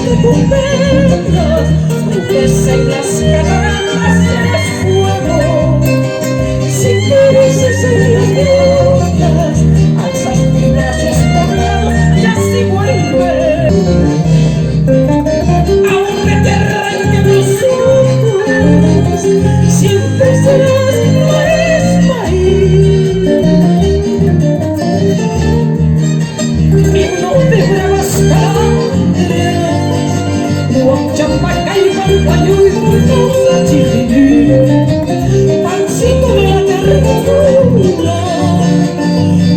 de tu pena, brujes en las cataratas del fuego. Si quieres en las grietas, alzas tus brazos poblados y así vuelve. Aunque te arranquen los ojos, siempre serás nuestra maíz. Himno de bravas candelas, Huachapaca y Pampayo y Buenos Aires, pancito de la ternura,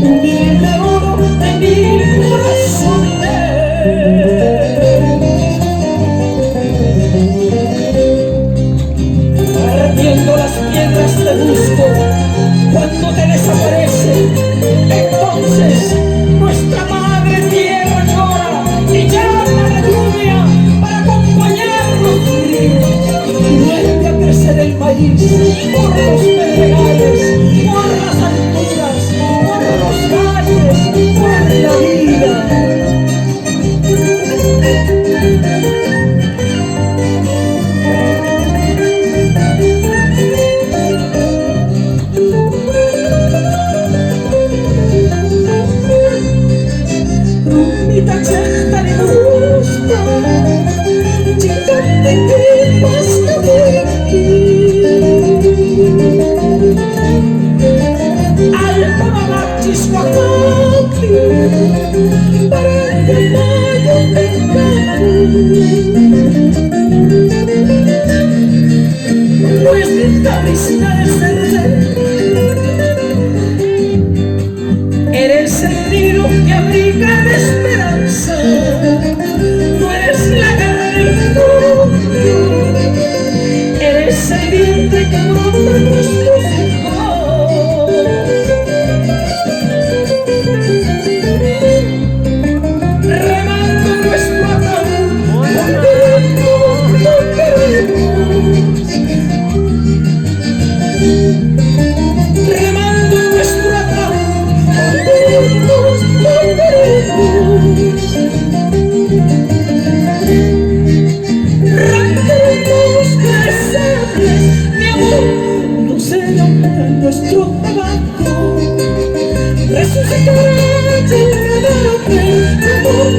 humilde oro de mi corazón. Partiendo las piedras te busco cuando te desaparece. Entonces nuestra madre tierra llora y llama la lluvia para acompañarnos. Vuelve a crecer el maíz por los pedregales, por las alturas, por los valles, por la vida. Rumita certa di gusta, gigante che basta Alta mamachis guacati, para que mayo no es mi cabeza el ser. Eres el nido que abriga de esperanza, no eres la garra del tuyo, eres el vientre que brota nuestros hijos. Remando nuestro ataúd, no queremos. Remando nuestro ataúd, no queremos. Arrancaremos crecerles, mi amor, no será nuestro tabaco. Resucitará el cadáver, amor,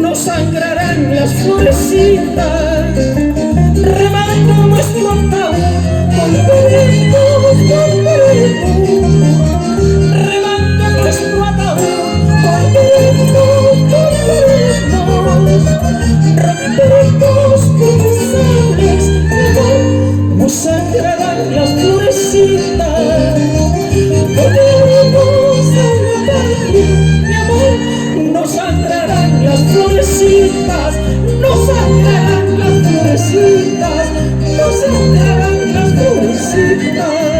no sangrarán las florecitas. Remando nuestro ataúd, volveremos. Remando nuestro ataúd, volveremos. Romperemos con sables, amor, no sangrarán las florecitas. Volveremos a la calle, mi amor, no sangrarán las florecitas, no sangrarán las florecitas, no sangrarán las florecitas.